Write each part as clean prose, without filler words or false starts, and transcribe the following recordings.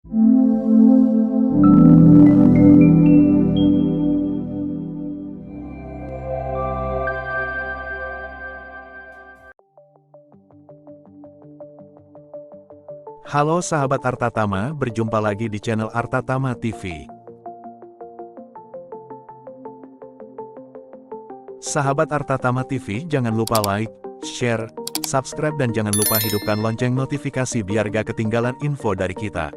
Halo sahabat Artatama, berjumpa lagi di channel Artatama TV. Sahabat Artatama TV, jangan lupa like, share, subscribe dan jangan lupa hidupkan lonceng notifikasi biar gak ketinggalan info dari kita.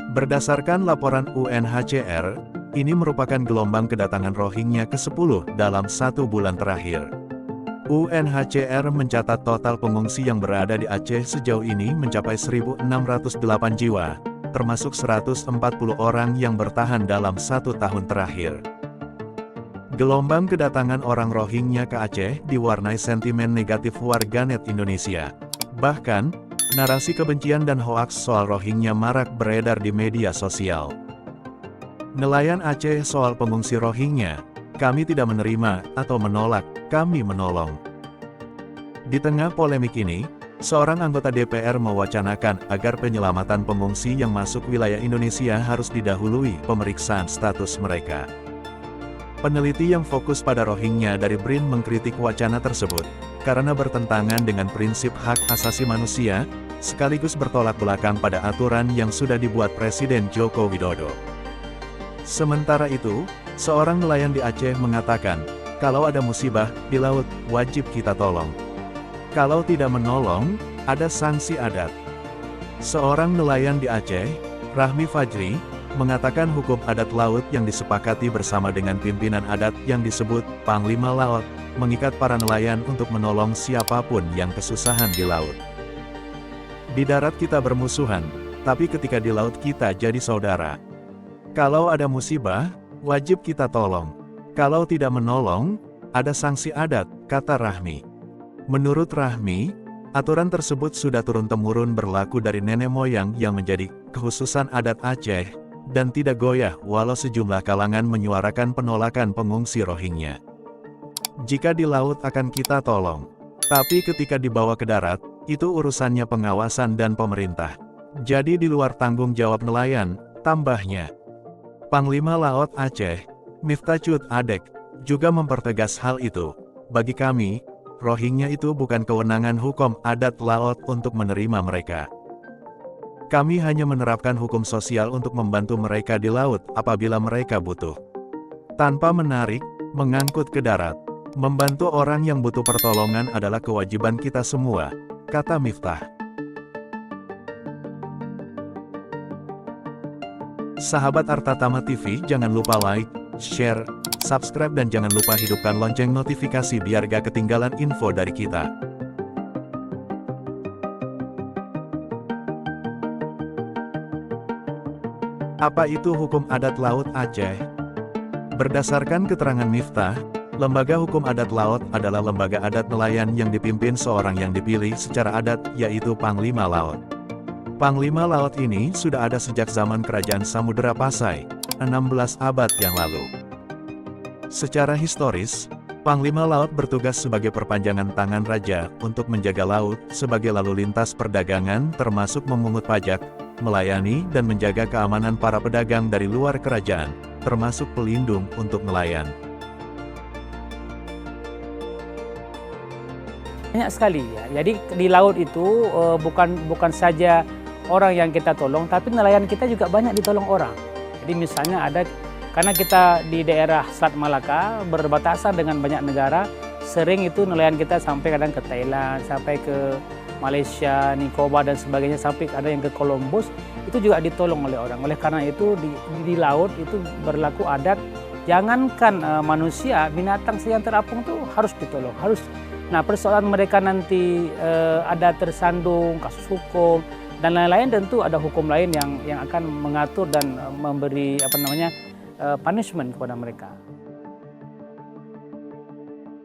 Berdasarkan laporan UNHCR, ini merupakan gelombang kedatangan Rohingya ke-10 dalam 1 bulan terakhir. UNHCR mencatat total pengungsi yang berada di Aceh sejauh ini mencapai 1.608 jiwa, termasuk 140 orang yang bertahan dalam 1 tahun terakhir. Gelombang kedatangan orang Rohingya ke Aceh diwarnai sentimen negatif warganet Indonesia. Bahkan, narasi kebencian dan hoaks soal Rohingya marak beredar di media sosial. Nelayan Aceh soal pengungsi Rohingya, kami tidak menerima atau menolak, kami menolong. Di tengah polemik ini, seorang anggota DPR mewacanakan agar penyelamatan pengungsi yang masuk wilayah Indonesia harus didahului pemeriksaan status mereka. Peneliti yang fokus pada Rohingya dari BRIN mengkritik wacana tersebut, karena bertentangan dengan prinsip hak asasi manusia, sekaligus bertolak belakang pada aturan yang sudah dibuat Presiden Joko Widodo. Sementara itu, seorang nelayan di Aceh mengatakan, kalau ada musibah di laut, wajib kita tolong. Kalau tidak menolong, ada sanksi adat. Seorang nelayan di Aceh, Rahmi Fajri, mengatakan hukum adat laut yang disepakati bersama dengan pimpinan adat yang disebut Panglima Laut, mengikat para nelayan untuk menolong siapapun yang kesusahan di laut. Di darat kita bermusuhan, tapi ketika di laut kita jadi saudara. Kalau ada musibah, wajib kita tolong. Kalau tidak menolong, ada sanksi adat, kata Rahmi. Menurut Rahmi, aturan tersebut sudah turun-temurun berlaku dari nenek moyang yang menjadi kekhususan adat Aceh, dan tidak goyah walau sejumlah kalangan menyuarakan penolakan pengungsi Rohingya. Jika di laut akan kita tolong, tapi ketika dibawa ke darat, itu urusannya pengawasan dan pemerintah. Jadi di luar tanggung jawab nelayan, tambahnya. Panglima Laut Aceh, Miftah Cut Adek, juga mempertegas hal itu. Bagi kami, Rohingya itu bukan kewenangan hukum adat laut untuk menerima mereka. Kami hanya menerapkan hukum sosial untuk membantu mereka di laut apabila mereka butuh. Tanpa menarik, mengangkut ke darat. Membantu orang yang butuh pertolongan adalah kewajiban kita semua, kata Miftah. Sahabat Artatama TV, jangan lupa like, share, subscribe dan jangan lupa hidupkan lonceng notifikasi biar gak ketinggalan info dari kita. Apa itu hukum adat laut Aceh? Berdasarkan keterangan Miftah, lembaga hukum adat laut adalah lembaga adat nelayan yang dipimpin seorang yang dipilih secara adat, yaitu Panglima Laut. Panglima Laut ini sudah ada sejak zaman Kerajaan Samudera Pasai, 16 abad yang lalu. Secara historis, Panglima Laut bertugas sebagai perpanjangan tangan raja untuk menjaga laut sebagai lalu lintas perdagangan termasuk memungut pajak, melayani dan menjaga keamanan para pedagang dari luar kerajaan, termasuk pelindung untuk nelayan. Banyak sekali ya. Jadi di laut itu bukan saja orang yang kita tolong, tapi nelayan kita juga banyak ditolong orang. Jadi misalnya ada, karena kita di daerah Selat Malaka berbatasan dengan banyak negara, sering itu nelayan kita sampai kadang ke Thailand, sampai ke Malaysia, Nicobar dan sebagainya, sampai ada yang ke Columbus, itu juga ditolong oleh orang. Oleh karena itu di laut itu berlaku adat, jangankan manusia, binatang yang terapung itu harus ditolong, harus. Nah, persoalan mereka nanti ada tersandung kasus hukum dan lain-lain, tentu ada hukum lain yang akan mengatur dan memberi punishment kepada mereka.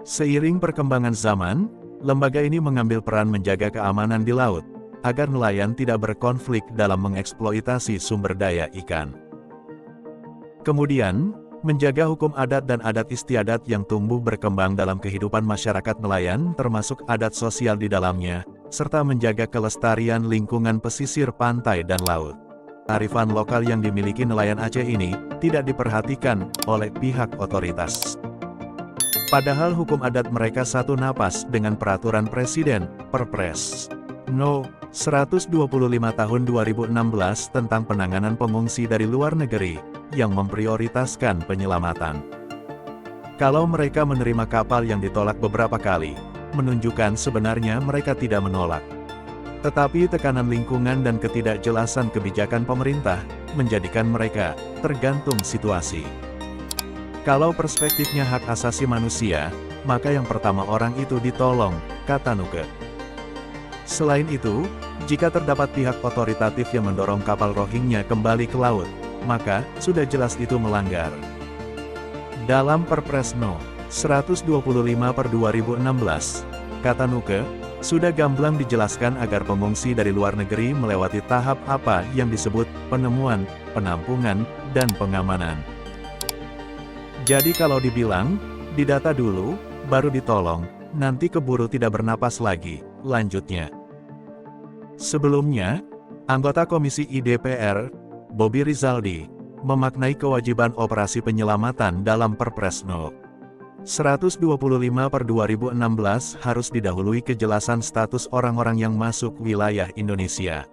Seiring perkembangan zaman, lembaga ini mengambil peran menjaga keamanan di laut, agar nelayan tidak berkonflik dalam mengeksploitasi sumber daya ikan. Kemudian, menjaga hukum adat dan adat istiadat yang tumbuh berkembang dalam kehidupan masyarakat nelayan termasuk adat sosial di dalamnya, serta menjaga kelestarian lingkungan pesisir pantai dan laut. Kearifan lokal yang dimiliki nelayan Aceh ini tidak diperhatikan oleh pihak otoritas. Padahal hukum adat mereka satu napas dengan peraturan Presiden, Perpres No. 125 tahun 2016 tentang penanganan pengungsi dari luar negeri, yang memprioritaskan penyelamatan. Kalau mereka menerima kapal yang ditolak beberapa kali, menunjukkan sebenarnya mereka tidak menolak. Tetapi tekanan lingkungan dan ketidakjelasan kebijakan pemerintah, menjadikan mereka tergantung situasi. Kalau perspektifnya hak asasi manusia, maka yang pertama orang itu ditolong, kata Nuke. Selain itu, jika terdapat pihak otoritatif yang mendorong kapal Rohingya kembali ke laut, maka sudah jelas itu melanggar. Dalam Perpres No. 125/2016, kata Nuke, sudah gamblang dijelaskan agar pengungsi dari luar negeri melewati tahap apa yang disebut penemuan, penampungan, dan pengamanan. Jadi kalau dibilang, didata dulu, baru ditolong, nanti keburu tidak bernapas lagi, lanjutnya. Sebelumnya, anggota Komisi IDPR, Bobi Rizaldi, memaknai kewajiban operasi penyelamatan dalam Perpres No. 125/2016 harus didahului kejelasan status orang-orang yang masuk wilayah Indonesia.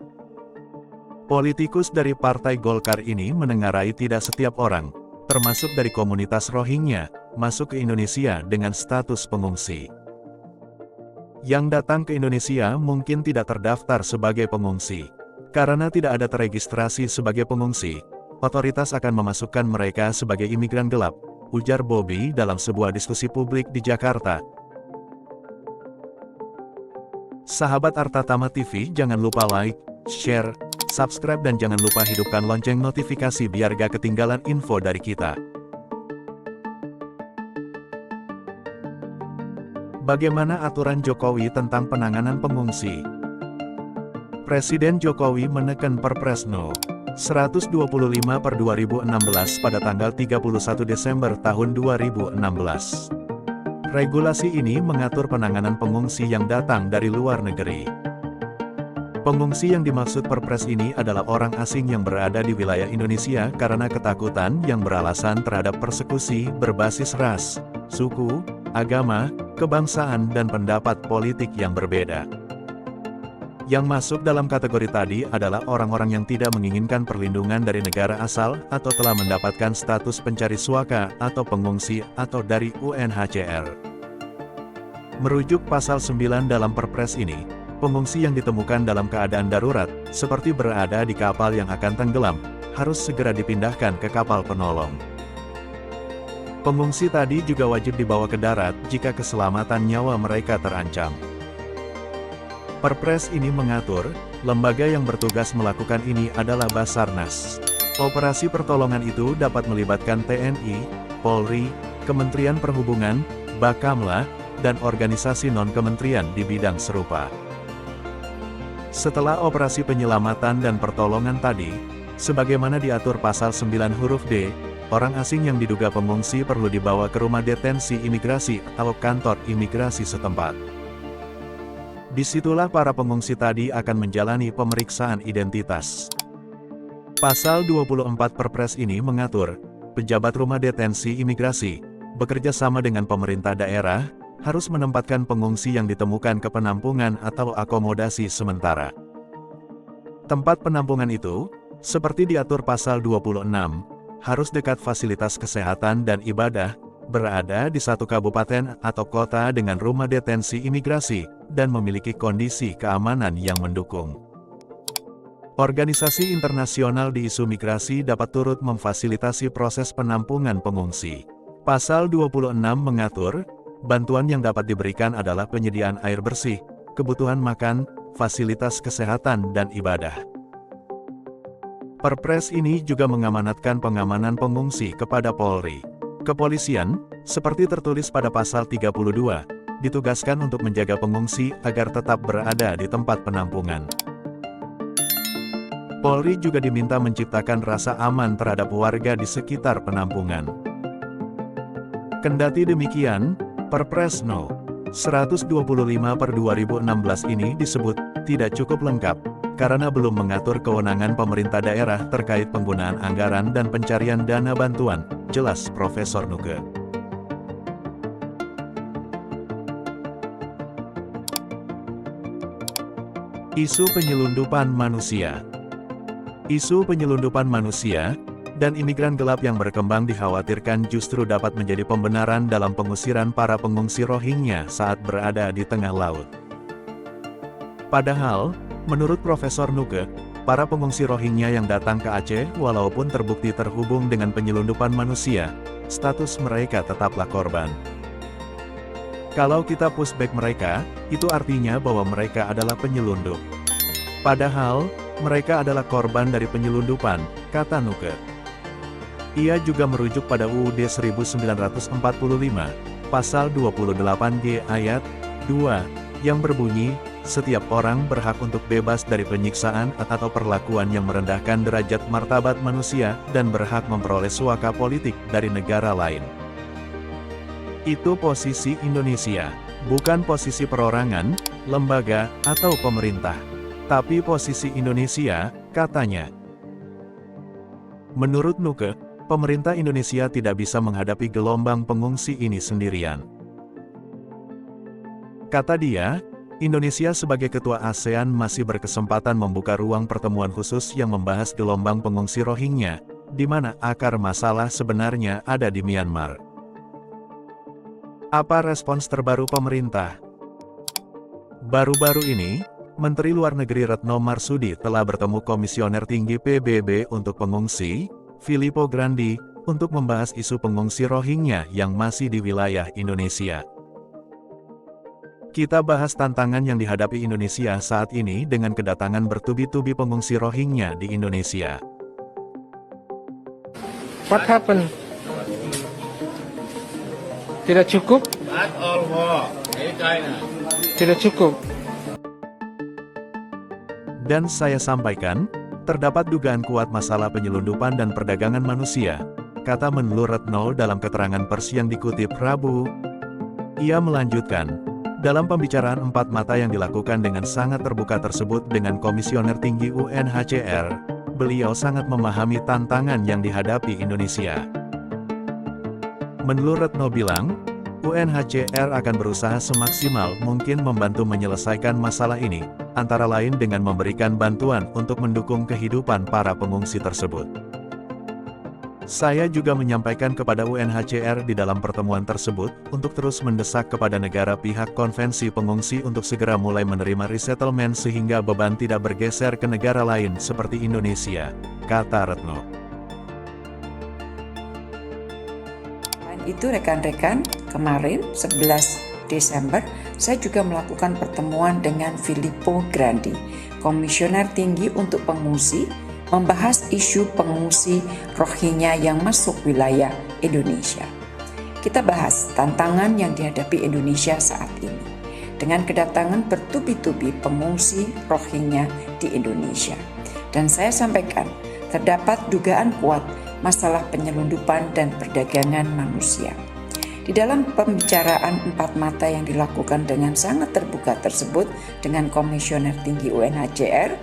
Politikus dari Partai Golkar ini menengarai tidak setiap orang, termasuk dari komunitas Rohingya, masuk ke Indonesia dengan status pengungsi. Yang datang ke Indonesia mungkin tidak terdaftar sebagai pengungsi. Karena tidak ada teregistrasi sebagai pengungsi, otoritas akan memasukkan mereka sebagai imigran gelap, ujar Bobi dalam sebuah diskusi publik di Jakarta. Sahabat Artatama TV, jangan lupa like, share, subscribe dan jangan lupa hidupkan lonceng notifikasi biar gak ketinggalan info dari kita. Bagaimana aturan Jokowi tentang penanganan pengungsi? Presiden Jokowi menekan Perpres No. 125/2016 pada tanggal 31 Desember tahun 2016. Regulasi ini mengatur penanganan pengungsi yang datang dari luar negeri. Pengungsi yang dimaksud Perpres ini adalah orang asing yang berada di wilayah Indonesia karena ketakutan yang beralasan terhadap persekusi berbasis ras, suku, agama, kebangsaan dan pendapat politik yang berbeda. Yang masuk dalam kategori tadi adalah orang-orang yang tidak menginginkan perlindungan dari negara asal atau telah mendapatkan status pencari suaka atau pengungsi atau dari UNHCR. Merujuk pasal 9 dalam Perpres ini, pengungsi yang ditemukan dalam keadaan darurat, seperti berada di kapal yang akan tenggelam, harus segera dipindahkan ke kapal penolong. Pengungsi tadi juga wajib dibawa ke darat jika keselamatan nyawa mereka terancam. Perpres ini mengatur, lembaga yang bertugas melakukan ini adalah Basarnas. Operasi pertolongan itu dapat melibatkan TNI, Polri, Kementerian Perhubungan, Bakamla, dan organisasi non-kementerian di bidang serupa. Setelah operasi penyelamatan dan pertolongan tadi, sebagaimana diatur pasal 9 huruf D, orang asing yang diduga pengungsi perlu dibawa ke rumah detensi imigrasi atau kantor imigrasi setempat. Disitulah para pengungsi tadi akan menjalani pemeriksaan identitas. Pasal 24 Perpres ini mengatur, pejabat rumah detensi imigrasi, bekerja sama dengan pemerintah daerah, harus menempatkan pengungsi yang ditemukan ke penampungan atau akomodasi sementara. Tempat penampungan itu, seperti diatur pasal 26, harus dekat fasilitas kesehatan dan ibadah, berada di satu kabupaten atau kota dengan rumah detensi imigrasi, dan memiliki kondisi keamanan yang mendukung. Organisasi internasional di isu migrasi dapat turut memfasilitasi proses penampungan pengungsi. Pasal 26 mengatur, bantuan yang dapat diberikan adalah penyediaan air bersih, kebutuhan makan, fasilitas kesehatan dan ibadah. Perpres ini juga mengamanatkan pengamanan pengungsi kepada Polri. Kepolisian, seperti tertulis pada pasal 32, ditugaskan untuk menjaga pengungsi agar tetap berada di tempat penampungan. Polri juga diminta menciptakan rasa aman terhadap warga di sekitar penampungan. Kendati demikian, Perpres No. 125/2016 ini disebut tidak cukup lengkap, karena belum mengatur kewenangan pemerintah daerah terkait penggunaan anggaran dan pencarian dana bantuan, jelas Profesor Nuke. Isu penyelundupan manusia. Isu penyelundupan manusia dan imigran gelap yang berkembang dikhawatirkan justru dapat menjadi pembenaran dalam pengusiran para pengungsi Rohingya saat berada di tengah laut. Padahal, menurut Profesor Nuke, para pengungsi Rohingya yang datang ke Aceh walaupun terbukti terhubung dengan penyelundupan manusia, status mereka tetaplah korban. Kalau kita pushback mereka, itu artinya bahwa mereka adalah penyelundup. Padahal, mereka adalah korban dari penyelundupan, kata Nuke. Ia juga merujuk pada UUD 1945, pasal 28G ayat 2, yang berbunyi, setiap orang berhak untuk bebas dari penyiksaan atau perlakuan yang merendahkan derajat martabat manusia dan berhak memperoleh suaka politik dari negara lain. Itu posisi Indonesia, bukan posisi perorangan, lembaga, atau pemerintah. Tapi posisi Indonesia, katanya. Menurut Nuke, pemerintah Indonesia tidak bisa menghadapi gelombang pengungsi ini sendirian. Kata dia, Indonesia sebagai ketua ASEAN masih berkesempatan membuka ruang pertemuan khusus yang membahas gelombang pengungsi Rohingya, di mana akar masalah sebenarnya ada di Myanmar. Apa respons terbaru pemerintah? Baru-baru ini, Menteri Luar Negeri Retno Marsudi telah bertemu Komisioner Tinggi PBB untuk Pengungsi, Filippo Grandi, untuk membahas isu pengungsi Rohingya yang masih di wilayah Indonesia. Kita bahas tantangan yang dihadapi Indonesia saat ini dengan kedatangan bertubi-tubi pengungsi Rohingya di Indonesia. What happened? Tidak cukup? Tidak cukup. Dan saya sampaikan, terdapat dugaan kuat masalah penyelundupan dan perdagangan manusia, kata Menlu Retno dalam keterangan pers yang dikutip Rabu. Ia melanjutkan, dalam pembicaraan empat mata yang dilakukan dengan sangat terbuka tersebut dengan Komisioner Tinggi UNHCR, beliau sangat memahami tantangan yang dihadapi Indonesia. Menlu Retno bilang, UNHCR akan berusaha semaksimal mungkin membantu menyelesaikan masalah ini, antara lain dengan memberikan bantuan untuk mendukung kehidupan para pengungsi tersebut. Saya juga menyampaikan kepada UNHCR di dalam pertemuan tersebut, untuk terus mendesak kepada negara pihak konvensi pengungsi untuk segera mulai menerima resettlement sehingga beban tidak bergeser ke negara lain seperti Indonesia, kata Retno. Itu rekan-rekan, kemarin 11 Desember, saya juga melakukan pertemuan dengan Filippo Grandi, Komisioner Tinggi untuk Pengungsi, membahas isu pengungsi Rohingya yang masuk wilayah Indonesia. Kita bahas tantangan yang dihadapi Indonesia saat ini, dengan kedatangan bertubi-tubi pengungsi Rohingya di Indonesia. Dan saya sampaikan, terdapat dugaan kuat masalah penyelundupan dan perdagangan manusia. Di dalam pembicaraan empat mata yang dilakukan dengan sangat terbuka tersebut dengan Komisioner Tinggi UNHCR,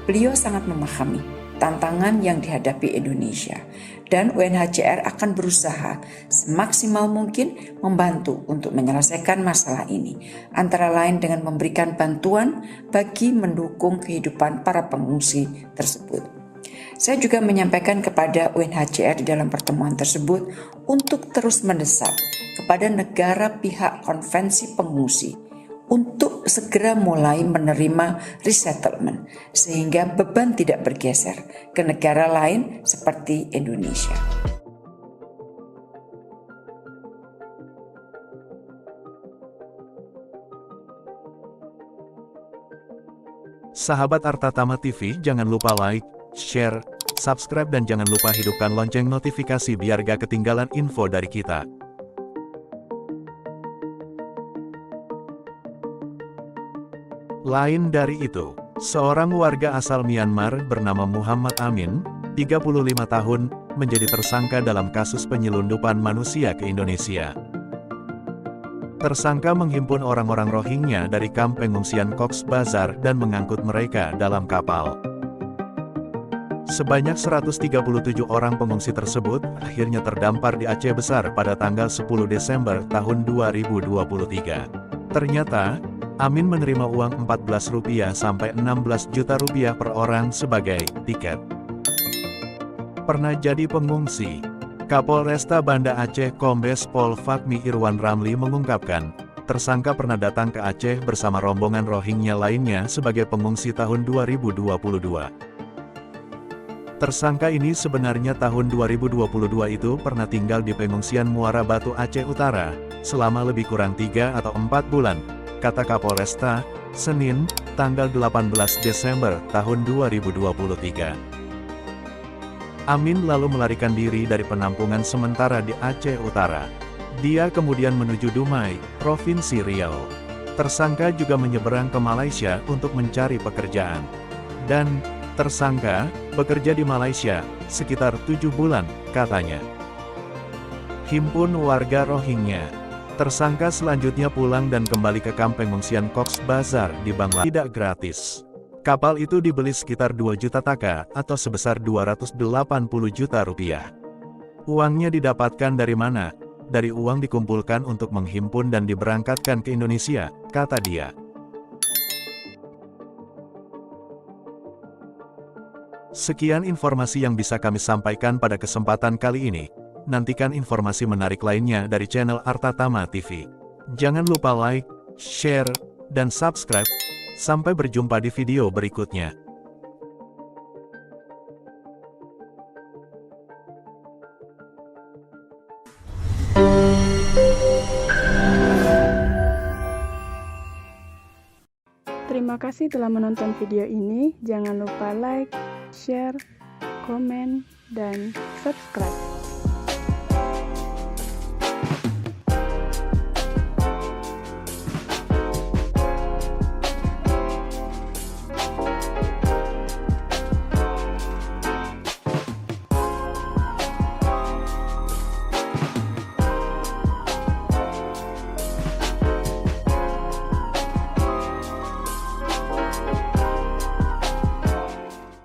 beliau sangat memahami tantangan yang dihadapi Indonesia, dan UNHCR akan berusaha semaksimal mungkin membantu untuk menyelesaikan masalah ini, antara lain dengan memberikan bantuan bagi mendukung kehidupan para pengungsi tersebut. Saya juga menyampaikan kepada UNHCR di dalam pertemuan tersebut untuk terus mendesak kepada negara pihak konvensi pengungsi untuk segera mulai menerima resettlement sehingga beban tidak bergeser ke negara lain seperti Indonesia. Sahabat Artatama TV, jangan lupa like, share, subscribe dan jangan lupa hidupkan lonceng notifikasi biar gak ketinggalan info dari kita. Lain dari itu, seorang warga asal Myanmar bernama Muhammad Amin, 35 tahun, menjadi tersangka dalam kasus penyelundupan manusia ke Indonesia. Tersangka menghimpun orang-orang Rohingya dari kamp pengungsian Cox's Bazar dan mengangkut mereka dalam kapal. Sebanyak 137 orang pengungsi tersebut akhirnya terdampar di Aceh Besar pada tanggal 10 Desember tahun 2023. Ternyata, Amin menerima uang Rp14 sampai Rp16 juta per orang sebagai tiket. Pernah jadi pengungsi. Kapolresta Banda Aceh Kombes Pol Fahmi Irwan Ramli mengungkapkan, tersangka pernah datang ke Aceh bersama rombongan Rohingya lainnya sebagai pengungsi tahun 2022. Tersangka ini sebenarnya tahun 2022 itu pernah tinggal di pengungsian Muara Batu Aceh Utara, selama lebih kurang 3 atau 4 bulan, kata Kapolresta, Senin, tanggal 18 Desember tahun 2023. Amin lalu melarikan diri dari penampungan sementara di Aceh Utara. Dia kemudian menuju Dumai, Provinsi Riau. Tersangka juga menyeberang ke Malaysia untuk mencari pekerjaan. Dan tersangka bekerja di Malaysia sekitar 7 bulan, katanya. Himpun warga Rohingya. Tersangka selanjutnya pulang dan kembali ke kamp pengungsian Cox's Bazar di Bangladesh. Tidak gratis. Kapal itu dibeli sekitar 2 juta taka atau sebesar Rp280 juta. Uangnya didapatkan dari mana? Dari uang dikumpulkan untuk menghimpun dan diberangkatkan ke Indonesia, kata dia. Sekian informasi yang bisa kami sampaikan pada kesempatan kali ini. Nantikan informasi menarik lainnya dari channel Artatama TV. Jangan lupa like, share, dan subscribe. Sampai berjumpa di video berikutnya. Terima kasih telah menonton video ini. Jangan lupa like, share, komen, dan subscribe.